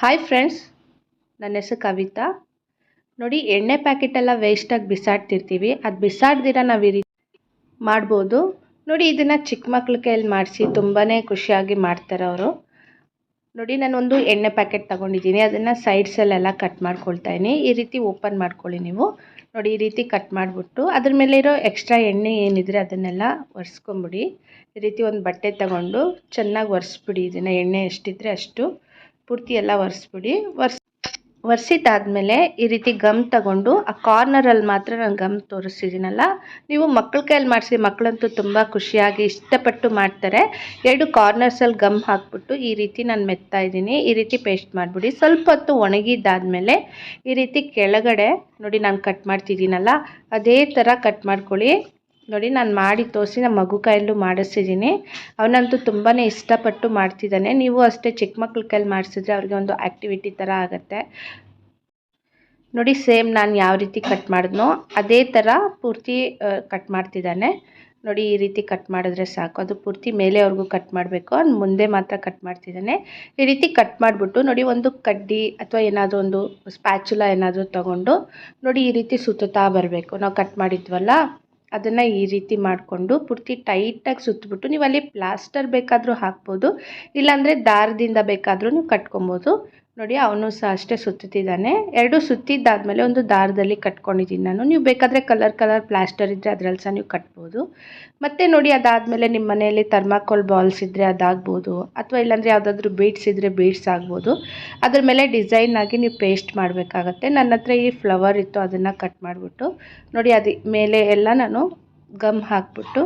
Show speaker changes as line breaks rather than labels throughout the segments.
Hi friends, ನನ್ನ ಹೆಸರು ಕವಿತಾ. ನೋಡಿ, ಎಣ್ಣೆ ಪ್ಯಾಕೆಟೆಲ್ಲ ವೇಸ್ಟಾಗಿ ಬಿಸಾಡ್ತಿರ್ತೀವಿ. ಅದು ಬಿಸಾಡ್ದಿರ ನಾವು ಈ ರೀತಿ ಮಾಡ್ಬೋದು. ನೋಡಿ, ಇದನ್ನು ಚಿಕ್ಕ ಮಕ್ಳ ಕೈಯಲ್ಲಿ ಮಾಡಿಸಿ ತುಂಬಾ ಖುಷಿಯಾಗಿ ಮಾಡ್ತಾರೆ ಅವರು. ನೋಡಿ, ನಾನೊಂದು ಎಣ್ಣೆ ಪ್ಯಾಕೆಟ್ ತೊಗೊಂಡಿದ್ದೀನಿ. ಅದನ್ನು ಸೈಡ್ಸಲ್ಲೆಲ್ಲ ಕಟ್ ಮಾಡ್ಕೊಳ್ತಾ ಇದ್ದೀನಿ. ಈ ರೀತಿ ಓಪನ್ ಮಾಡ್ಕೊಳ್ಳಿ ನೀವು. ನೋಡಿ, ಈ ರೀತಿ ಕಟ್ ಮಾಡಿಬಿಟ್ಟು ಅದ್ರ ಮೇಲೆ ಇರೋ ಎಕ್ಸ್ಟ್ರಾ ಎಣ್ಣೆ ಏನಿದ್ರೆ ಅದನ್ನೆಲ್ಲ ಒರೆಸ್ಕೊಂಬಿಡಿ. ಈ ರೀತಿ ಒಂದು ಬಟ್ಟೆ ತಗೊಂಡು ಚೆನ್ನಾಗಿ ಒರೆಸ್ಬಿಡಿ. ಇದನ್ನು ಎಣ್ಣೆ ಎಷ್ಟಿದ್ರೆ ಅಷ್ಟು ಪೂರ್ತಿ ಎಲ್ಲ ಒರೆಸ್ಬಿಡಿ. ಒರೆಸಿದ್ದಾದಮೇಲೆ ಈ ರೀತಿ ಗಮ್ ತಗೊಂಡು ಆ ಕಾರ್ನರಲ್ಲಿ ಮಾತ್ರ ನಾನು ಗಮ್ ತೋರಿಸಿದ್ದೀನಲ್ಲ, ನೀವು ಮಕ್ಕಳ ಕೈಯಲ್ಲಿ ಮಾಡಿಸಿ. ಮಕ್ಕಳಂತೂ ತುಂಬ ಖುಷಿಯಾಗಿ ಇಷ್ಟಪಟ್ಟು ಮಾಡ್ತಾರೆ. 2 ಕಾರ್ನರ್ಸಲ್ಲಿ ಗಮ್ ಹಾಕ್ಬಿಟ್ಟು ಈ ರೀತಿ ನಾನು ಮೆತ್ತಾ ಇದ್ದೀನಿ. ಈ ರೀತಿ ಪೇಸ್ಟ್ ಮಾಡಿಬಿಡಿ. ಸ್ವಲ್ಪ ಹೊತ್ತು ಒಣಗಿದ್ದಾದಮೇಲೆ ಈ ರೀತಿ ಕೆಳಗಡೆ ನೋಡಿ ನಾನು ಕಟ್ ಮಾಡ್ತಿದ್ದೀನಲ್ಲ, ಅದೇ ಥರ ಕಟ್ ಮಾಡ್ಕೊಳ್ಳಿ. ನೋಡಿ, ನಾನು ಮಾಡಿ ತೋರಿಸಿ ನಮ್ಮ ಮಗು ಕೈಯಲ್ಲೂ ಮಾಡಿಸಿದ್ದೀನಿ. ಅವನಂತೂ ತುಂಬಾ ಇಷ್ಟಪಟ್ಟು ಮಾಡ್ತಿದ್ದಾನೆ. ನೀವು ಅಷ್ಟೇ ಚಿಕ್ಕ ಮಕ್ಳ ಕೈಯಲ್ಲಿ ಮಾಡಿಸಿದ್ರೆ ಅವ್ರಿಗೆ ಒಂದು ಆ್ಯಕ್ಟಿವಿಟಿ ಥರ ಆಗುತ್ತೆ. ನೋಡಿ, ಸೇಮ್ ನಾನು ಯಾವ ರೀತಿ ಕಟ್ ಮಾಡಿದ್ನೋ ಅದೇ ಥರ ಪೂರ್ತಿ ಕಟ್ ಮಾಡ್ತಿದ್ದಾನೆ. ನೋಡಿ, ಈ ರೀತಿ ಕಟ್ ಮಾಡಿದ್ರೆ ಸಾಕು. ಅದು ಪೂರ್ತಿ ಮೇಲೆವರೆಗೂ ಕಟ್ ಮಾಡಬೇಕು. ಅವ್ನು ಮುಂದೆ ಮಾತ್ರ ಕಟ್ ಮಾಡ್ತಿದ್ದಾನೆ. ಈ ರೀತಿ ಕಟ್ ಮಾಡಿಬಿಟ್ಟು ನೋಡಿ, ಒಂದು ಕಡ್ಡಿ ಅಥವಾ ಏನಾದರೂ ಒಂದು ಸ್ಪ್ಯಾಚುಲಾ ಏನಾದರೂ ತೊಗೊಂಡು ನೋಡಿ ಈ ರೀತಿ ಸುತ್ತುತ್ತಾ ಬರಬೇಕು. ನಾವು ಕಟ್ ಮಾಡಿದ್ವಲ್ಲ ಅದನ್ನು ಈ ರೀತಿ ಮಾಡಿಕೊಂಡು ಪೂರ್ತಿ ಟೈಟಾಗಿ ಸುತ್ತಬಿಟ್ಟು, ನೀವು ಅಲ್ಲಿ ಪ್ಲಾಸ್ಟರ್ ಬೇಕಾದರೂ ಹಾಕ್ಬೋದು, ಇಲ್ಲಾಂದರೆ ದಾರದಿಂದ ಬೇಕಾದರೂ ನೀವು ಕಟ್ಕೊಬೋದು. ನೋಡಿ, ಅವನು ಸಹ ಅಷ್ಟೇ ಸುತ್ತುತ್ತಿದ್ದಾನೆ. 2 ಸುತ್ತಿದ್ದಾದಮೇಲೆ ಒಂದು ದಾರದಲ್ಲಿ ಕಟ್ಕೊಂಡಿದ್ದೀನಿ ನಾನು. ನೀವು ಬೇಕಾದರೆ ಕಲರ್ ಪ್ಲಾಸ್ಟರ್ ಇದ್ದರೆ ಅದರಲ್ಲಿ ಸಹ ನೀವು ಕಟ್ಬೋದು. ಮತ್ತು ನೋಡಿ, ಅದಾದಮೇಲೆ ನಿಮ್ಮ ಮನೆಯಲ್ಲಿ ಥರ್ಮಾಕೋಲ್ ಬಾಲ್ಸ್ ಇದ್ದರೆ ಅದಾಗ್ಬೋದು, ಅಥವಾ ಇಲ್ಲಾಂದರೆ ಯಾವುದಾದ್ರೂ ಬೀಡ್ಸ್ ಇದ್ದರೆ ಬೀಡ್ಸ್ ಆಗ್ಬೋದು. ಅದ್ರ ಮೇಲೆ ಡಿಸೈನ್ ಆಗಿ ನೀವು ಪೇಸ್ಟ್ ಮಾಡಬೇಕಾಗತ್ತೆ. ನನ್ನ ಹತ್ರ ಈ ಫ್ಲವರ್ ಇತ್ತು, ಅದನ್ನು ಕಟ್ ಮಾಡಿಬಿಟ್ಟು ನೋಡಿ ಅದು ಮೇಲೆ ಎಲ್ಲ ನಾನು ಗಮ್ ಹಾಕ್ಬಿಟ್ಟು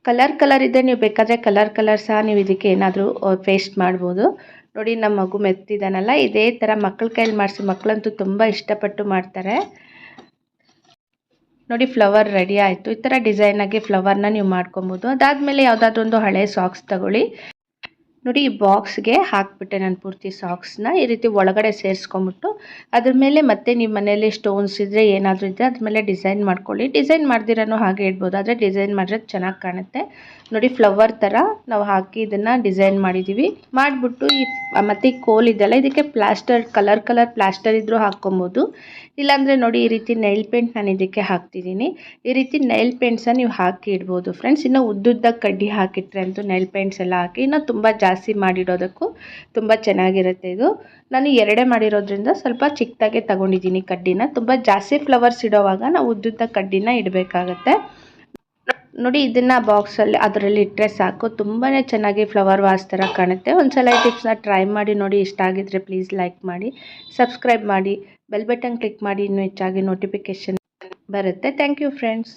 ಕಲರ್ ಇದೆ. ನೀವು ಬೇಕಾದರೆ ಕಲರ್ ಸಹ ನೀವು ಇದಕ್ಕೆ ಏನಾದರೂ ಪೇಸ್ಟ್ ಮಾಡ್ಬೋದು. ನೋಡಿ, ನಮ್ಮ ಮಗು ಮೆತ್ತಿದ್ದಾನಲ್ಲ, ಇದೇ ಥರ ಮಕ್ಕಳ ಕೈಯಲ್ಲಿ ಮಾಡಿಸಿ. ಮಕ್ಕಳಂತೂ ತುಂಬ ಇಷ್ಟಪಟ್ಟು ಮಾಡ್ತಾರೆ. ನೋಡಿ, ಫ್ಲವರ್ ರೆಡಿ ಆಯಿತು. ಈ ಥರ ಡಿಸೈನಾಗಿ ಫ್ಲವರ್ನ ನೀವು ಮಾಡ್ಕೊಬೋದು. ಅದಾದಮೇಲೆ ಯಾವುದಾದ್ರೂ ಒಂದು ಹಳೆ ಸಾಕ್ಸ್ ತಗೊಳ್ಳಿ. ನೋಡಿ, ಈ ಬಾಕ್ಸ್ಗೆ ಹಾಕಿಬಿಟ್ಟೆ ನಾನು ಪೂರ್ತಿ ಸಾಕ್ಸ್ನ ಈ ರೀತಿ ಒಳಗಡೆ ಸೇರಿಸ್ಕೊಂಬಿಟ್ಟು ಅದ್ರ ಮೇಲೆ ಮತ್ತೆ ನಿಮ್ಮ ಮನೆಯಲ್ಲಿ ಸ್ಟೋನ್ಸ್ ಇದ್ದರೆ ಏನಾದರೂ ಇದ್ದರೆ ಅದ್ರ ಮೇಲೆ ಡಿಸೈನ್ ಮಾಡ್ಕೊಳ್ಳಿ. ಡಿಸೈನ್ ಮಾಡ್ದಿರನೂ ಹಾಗೆ ಇಡ್ಬೋದು, ಆದರೆ ಡಿಸೈನ್ ಮಾಡಿದ್ರೆ ಚೆನ್ನಾಗಿ ಕಾಣುತ್ತೆ. ನೋಡಿ, ಫ್ಲವರ್ ಥರ ನಾವು ಹಾಕಿ ಇದನ್ನು ಡಿಸೈನ್ ಮಾಡಿದ್ದೀವಿ. ಮಾಡಿಬಿಟ್ಟು ಮತ್ತು ಈ ಕೋಲ್ ಇದೆಯಲ್ಲ, ಇದಕ್ಕೆ ಪ್ಲಾಸ್ಟರ್ ಕಲರ್ ಪ್ಲಾಸ್ಟರ್ ಇದ್ದರೂ ಹಾಕ್ಕೊಬೋದು. ಇಲ್ಲಾಂದರೆ ನೋಡಿ, ಈ ರೀತಿ ನೈಲ್ ಪೇಂಟ್ ನಾನು ಇದಕ್ಕೆ ಹಾಕ್ತಿದ್ದೀನಿ. ಈ ರೀತಿ ನೈಲ್ ಪೇಂಟ್ಸನ್ನು ನೀವು ಹಾಕಿ ಇಡ್ಬೋದು ಫ್ರೆಂಡ್ಸ್. ಇನ್ನೂ ಉದ್ದುದ್ದ ಕಡ್ಡಿ ಹಾಕಿಟ್ರೆ ಅಂತೂ ನೈಲ್ ಪೇಂಟ್ಸ್ ಎಲ್ಲ ಹಾಕಿ ಇನ್ನೂ ತುಂಬ ಜಾಸ್ತಿ ಮಾಡಿಡೋದಕ್ಕೂ ತುಂಬ ಚೆನ್ನಾಗಿರುತ್ತೆ. ಇದು ನಾನು 2 ಮಾಡಿರೋದ್ರಿಂದ ಸ್ವಲ್ಪ ಚಿಕ್ಕದಾಗೆ ತಗೊಂಡಿದ್ದೀನಿ ಕಡ್ಡಿನ. ತುಂಬ ಜಾಸ್ತಿ ಫ್ಲವರ್ಸ್ ಇಡೋವಾಗ ನಾವು ಉದ್ದುದ್ದ ಕಡ್ಡಿನ ಇಡಬೇಕಾಗತ್ತೆ. ನೋಡಿ, ಇದನ್ನು ಬಾಕ್ಸಲ್ಲಿ ಅದರಲ್ಲಿ ಇಟ್ಟರೆ ಸಾಕು. ತುಂಬಾ ಚೆನ್ನಾಗಿ ಫ್ಲವರ್ ವಾಸ್ ಥರ ಕಾಣುತ್ತೆ. ಒಂದ್ಸಲ ಈ ಟಿಪ್ಸ್ನ ಟ್ರೈ ಮಾಡಿ ನೋಡಿ. ಇಷ್ಟ ಆಗಿದ್ರೆ ಪ್ಲೀಸ್ ಲೈಕ್ ಮಾಡಿ, ಸಬ್ಸ್ಕ್ರೈಬ್ ಮಾಡಿ, ಬೆಲ್ ಬಟನ್ ಕ್ಲಿಕ್ ಮಾಡಿ, ಇನ್ನೂ ಹೆಚ್ಚಾಗಿ ನೋಟಿಫಿಕೇಷನ್ ಬರುತ್ತೆ. Thank you friends.